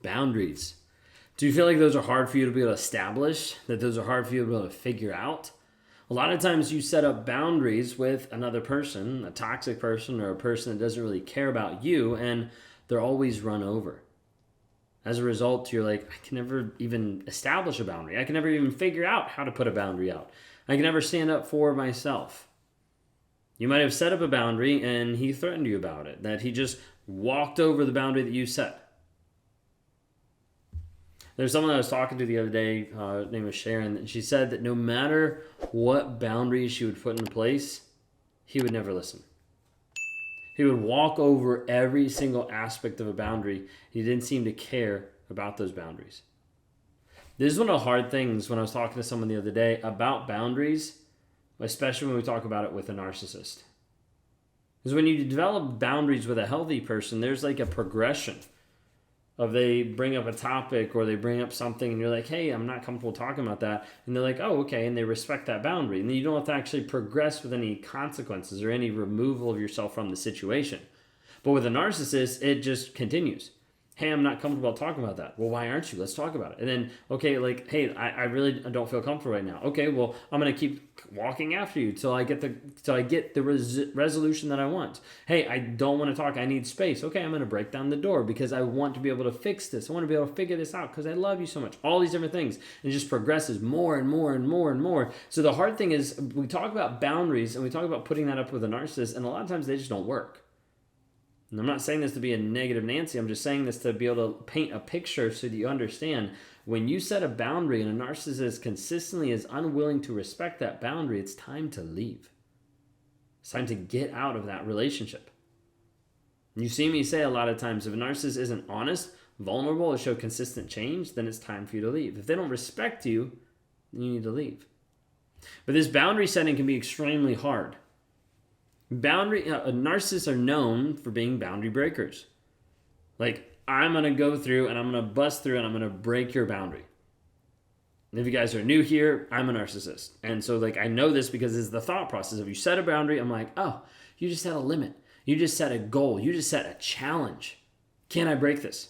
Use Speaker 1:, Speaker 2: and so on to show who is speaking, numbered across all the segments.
Speaker 1: Boundaries. Do you feel like those are hard for you to be able to establish? That those are hard for you to be able to figure out? A lot of times you set up boundaries with another person, a toxic person, or a person that doesn't really care about you, and they're always run over. As a result, you're like, I can never even establish a boundary. I can never even figure out how to put a boundary out. I can never stand up for myself. You might have set up a boundary and he threatened you about it, that he just walked over the boundary that you set. There's someone I was talking to the other day, her name was Sharon, and she said that no matter what boundaries she would put in place, he would never listen. He would walk over every single aspect of a boundary. He didn't seem to care about those boundaries. This is one of the hard things when I was talking to someone the other day about boundaries, especially when we talk about it with a narcissist. Because when you develop boundaries with a healthy person, there's like a progression of they bring up a topic or they bring up something and you're like, hey, I'm not comfortable talking about that. And they're like, oh, okay. And they respect that boundary. And then you don't have to actually progress with any consequences or any removal of yourself from the situation. But with a narcissist, it just continues. Hey, I'm not comfortable talking about that. Well, why aren't you? Let's talk about it. And then, okay, like, hey, I really don't feel comfortable right now. Okay, well, I'm going to keep walking after you till I get the resolution that I want. Hey, I don't want to talk. I need space. Okay, I'm going to break down the door because I want to be able to fix this. I want to be able to figure this out because I love you so much. All these different things. And it just progresses more and more and more and more. So the hard thing is we talk about boundaries and we talk about putting that up with a narcissist, and a lot of times they just don't work. And I'm not saying this to be a negative Nancy. I'm just saying this to be able to paint a picture so that you understand when you set a boundary and a narcissist consistently is unwilling to respect that boundary, it's time to leave. It's time to get out of that relationship. And you see me say a lot of times, if a narcissist isn't honest, vulnerable, or show consistent change, then it's time for you to leave. If they don't respect you, then you need to leave. But this boundary setting can be extremely hard. Narcissists are known for being boundary breakers. Like, I'm going to go through and I'm going to bust through and I'm going to break your boundary. And if you guys are new here, I'm a narcissist. And so, like, I know this because it's the thought process. If you set a boundary, I'm like, oh, you just set a limit. You just set a goal. You just set a challenge. Can I break this?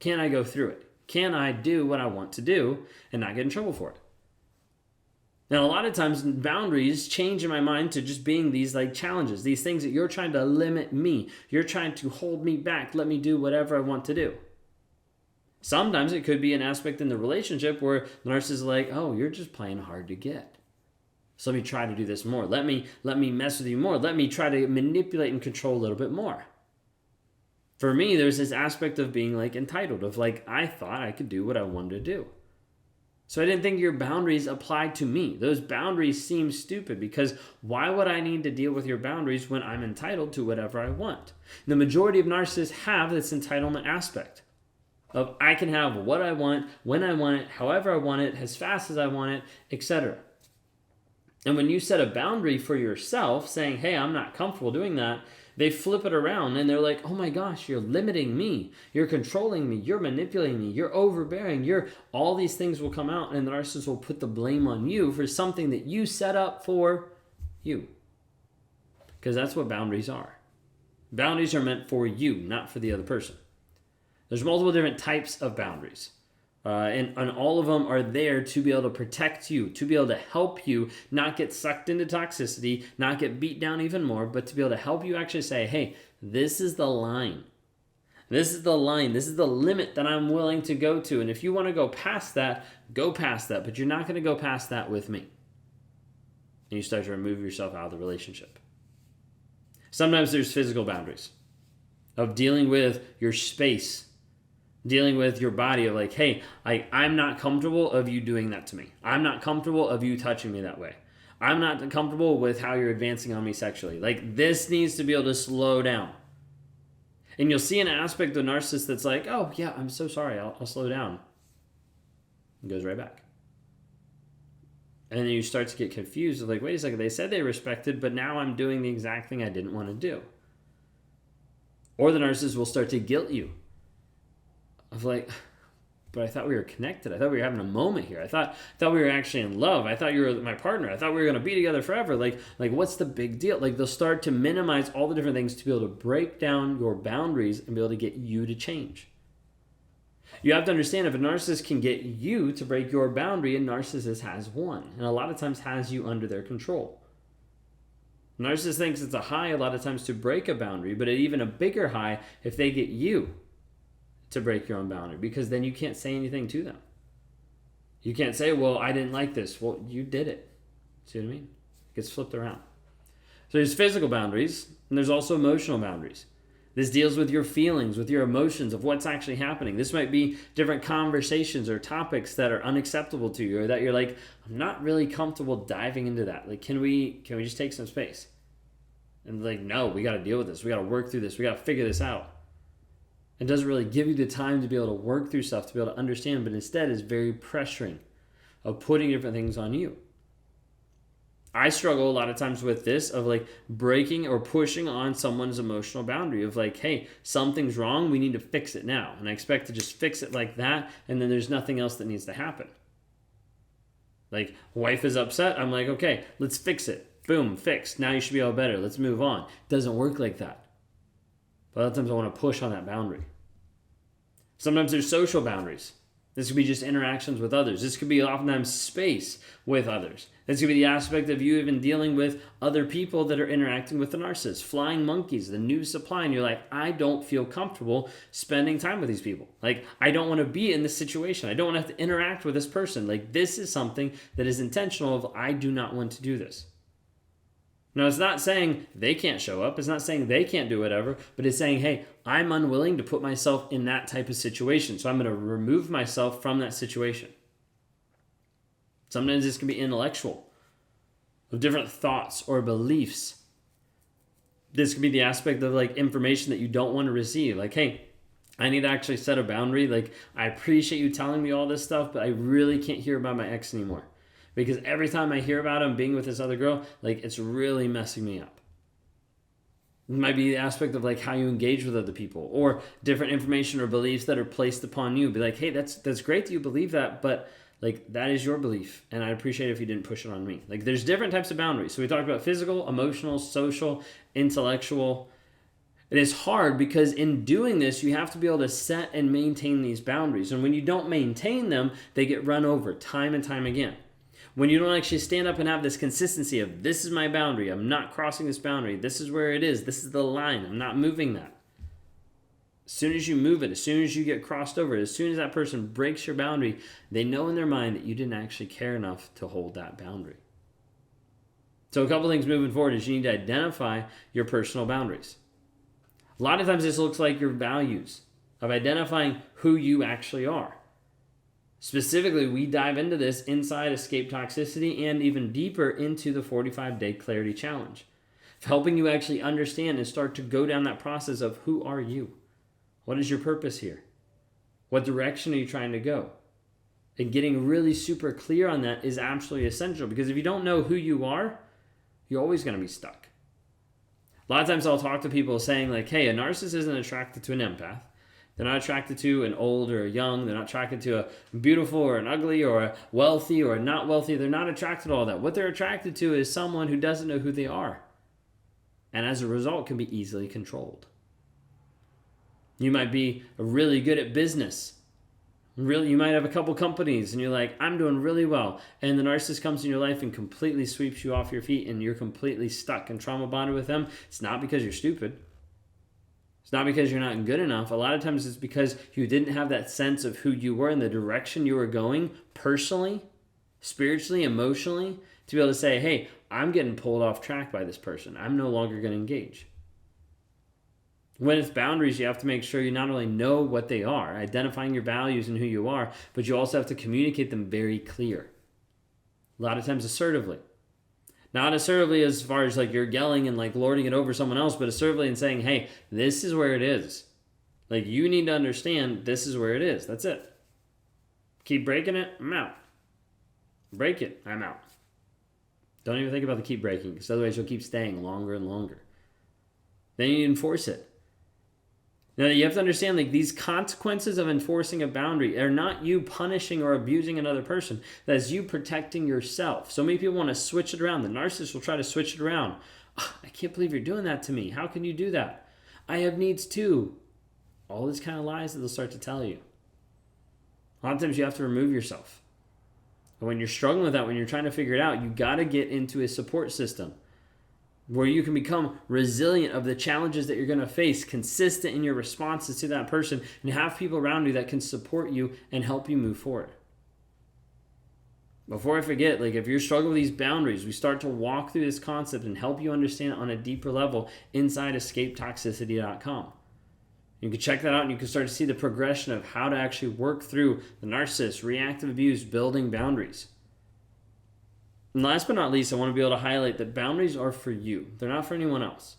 Speaker 1: Can I go through it? Can I do what I want to do and not get in trouble for it? Now, a lot of times boundaries change in my mind to just being these like challenges, these things that you're trying to limit me. You're trying to hold me back, let me do whatever I want to do. Sometimes it could be an aspect in the relationship where the narcissist is like, oh, you're just playing hard to get. So let me try to do this more. Let me mess with you more. Let me try to manipulate and control a little bit more. For me, there's this aspect of being like entitled, of like, I thought I could do what I wanted to do. So I didn't think your boundaries applied to me. Those boundaries seem stupid because why would I need to deal with your boundaries when I'm entitled to whatever I want? The majority of narcissists have this entitlement aspect of I can have what I want, when I want it, however I want it, as fast as I want it, etc. And when you set a boundary for yourself saying, hey, I'm not comfortable doing that, they flip it around and they're like, oh my gosh, you're limiting me. You're controlling me. You're manipulating me. You're overbearing. All these things will come out and the narcissist will put the blame on you for something that you set up for you. Because that's what boundaries are. Boundaries are meant for you, not for the other person. There's multiple different types of boundaries. And all of them are there to be able to protect you, to be able to help you not get sucked into toxicity, not get beat down even more, but to be able to help you actually say, hey, this is the line. This is the line. This is the limit that I'm willing to go to. And if you want to go past that, but you're not going to go past that with me. And you start to remove yourself out of the relationship. Sometimes there's physical boundaries of dealing with your space, dealing with your body of like, hey, I'm not comfortable of you doing that to me. I'm not comfortable of you touching me that way. I'm not comfortable with how you're advancing on me sexually. Like, this needs to be able to slow down. And you'll see an aspect of the narcissist that's like, oh, yeah, I'm so sorry. I'll slow down. And goes right back. And then you start to get confused. Like, wait a second. They said they respected, but now I'm doing the exact thing I didn't want to do. Or the narcissist will start to guilt you. Of like, but I thought we were connected. I thought we were having a moment here. I thought we were actually in love. I thought you were my partner. I thought we were going to be together forever. Like what's the big deal? Like, they'll start to minimize all the different things to be able to break down your boundaries and be able to get you to change. you have to understand, if a narcissist can get you to break your boundary, a narcissist has won, and a lot of times has you under their control. Narcissist thinks it's a high a lot of times to break a boundary, but even a bigger high if they get you to break your own boundary, because then you can't say anything to them. You can't say, well, I didn't like this. Well, you did it. See what I mean? It gets flipped around. So there's physical boundaries, and there's also emotional boundaries. This deals with your feelings, with your emotions of what's actually happening. This might be different conversations or topics that are unacceptable to you, or that you're like, I'm not really comfortable diving into that. Like, can we just take some space? And like, no, we got to deal with this. We got to work through this. We got to figure this out. It doesn't really give you the time to be able to work through stuff, to be able to understand, but instead is very pressuring of putting different things on you. I struggle a lot of times with this, of like breaking or pushing on someone's emotional boundary of like, hey, something's wrong, we need to fix it now. And I expect to just fix it like that, and then there's nothing else that needs to happen. Like, wife is upset, I'm like, okay, let's fix it. Boom, fixed. Now you should be all better. Let's move on. It doesn't work like that. But a lot of times I want to push on that boundary. Sometimes there's social boundaries. This could be just interactions with others. This could be oftentimes space with others. This could be the aspect of you even dealing with other people that are interacting with the narcissist. Flying monkeys, the new supply, and you're like, I don't feel comfortable spending time with these people. Like, I don't want to be in this situation. I don't want to have to interact with this person. Like, this is something that is intentional of, I do not want to do this. Now, it's not saying they can't show up. It's not saying they can't do whatever, but it's saying, hey, I'm unwilling to put myself in that type of situation. So I'm going to remove myself from that situation. Sometimes this can be intellectual, of different thoughts or beliefs. This could be the aspect of like information that you don't want to receive. Like, hey, I need to actually set a boundary. Like, I appreciate you telling me all this stuff, but I really can't hear about my ex anymore. Because every time I hear about him being with this other girl, like, it's really messing me up. It might be the aspect of like how you engage with other people, or different information or beliefs that are placed upon you. Be like, hey, that's great that you believe that, but like, that is your belief, and I'd appreciate it if you didn't push it on me. Like, there's different types of boundaries. So we talked about physical, emotional, social, intellectual. It is hard because in doing this, you have to be able to set and maintain these boundaries. And when you don't maintain them, they get run over time and time again. When you don't actually stand up and have this consistency of, this is my boundary, I'm not crossing this boundary, this is where it is, this is the line, I'm not moving that. As soon as you move it, as soon as you get crossed over, as soon as that person breaks your boundary, they know in their mind that you didn't actually care enough to hold that boundary. So a couple things moving forward is you need to identify your personal boundaries. A lot of times this looks like your values, of identifying who you actually are. Specifically, we dive into this inside Escape Toxicity and even deeper into the 45-Day Clarity Challenge, helping you actually understand and start to go down that process of, who are you? What is your purpose here? What direction are you trying to go? And getting really super clear on that is absolutely essential, because if you don't know who you are, you're always going to be stuck. A lot of times I'll talk to people saying like, hey, a narcissist isn't attracted to an empath. They're not attracted to an old or a young. They're not attracted to a beautiful or an ugly or a wealthy or a not wealthy. They're not attracted to all that. What they're attracted to is someone who doesn't know who they are, and as a result can be easily controlled. You might be really good at business. You might have a couple companies and you're like, I'm doing really well. And the narcissist comes in your life and completely sweeps you off your feet, and you're completely stuck and trauma bonded with them. It's not because you're stupid. It's not because you're not good enough. A lot of times it's because you didn't have that sense of who you were and the direction you were going personally, spiritually, emotionally, to be able to say, hey, I'm getting pulled off track by this person. I'm no longer going to engage. When it's boundaries, you have to make sure you not only know what they are, identifying your values and who you are, but you also have to communicate them very clear. A lot of times assertively. Not assertively as far as like you're yelling and like lording it over someone else, but assertively and saying, hey, this is where it is. Like, you need to understand this is where it is. That's it. Keep breaking it, I'm out. Break it, I'm out. Don't even think about the keep breaking, because otherwise you'll keep staying longer and longer. Then you enforce it. Now, you have to understand, like, these consequences of enforcing a boundary are not you punishing or abusing another person. That is you protecting yourself. So many people want to switch it around. The narcissist will try to switch it around. Oh, I can't believe you're doing that to me. How can you do that? I have needs too. All these kind of lies that they'll start to tell you. A lot of times you have to remove yourself. And when you're struggling with that, when you're trying to figure it out, you got to get into a support system where you can become resilient of the challenges that you're going to face, consistent in your responses to that person, and have people around you that can support you and help you move forward. Before I forget, if you're struggling with these boundaries, we start to walk through this concept and help you understand it on a deeper level inside escapetoxicity.com. You can check that out and you can start to see the progression of how to actually work through the narcissist, reactive abuse, building boundaries. And last but not least, I want to be able to highlight that boundaries are for you. They're not for anyone else.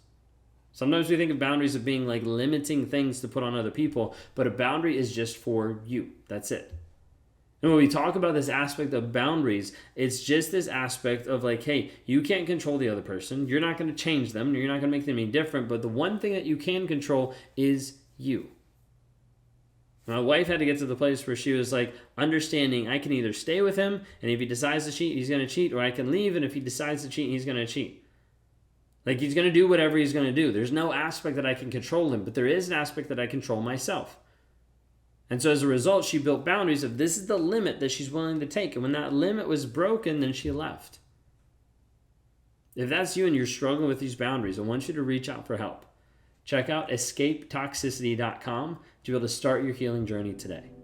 Speaker 1: Sometimes we think of boundaries of being limiting things to put on other people, but a boundary is just for you. That's it. And when we talk about this aspect of boundaries, it's just this aspect of hey, you can't control the other person. You're not going to change them. You're not going to make them any different. But the one thing that you can control is you. My wife had to get to the place where she was understanding I can either stay with him, and if he decides to cheat, he's going to cheat, or I can leave, and if he decides to cheat, he's going to cheat. He's going to do whatever he's going to do. There's no aspect that I can control him, but there is an aspect that I control myself. And so as a result, she built boundaries of this is the limit that she's willing to take. And when that limit was broken, then she left. If that's you and you're struggling with these boundaries, I want you to reach out for help. Check out escapetoxicity.com to be able to start your healing journey today.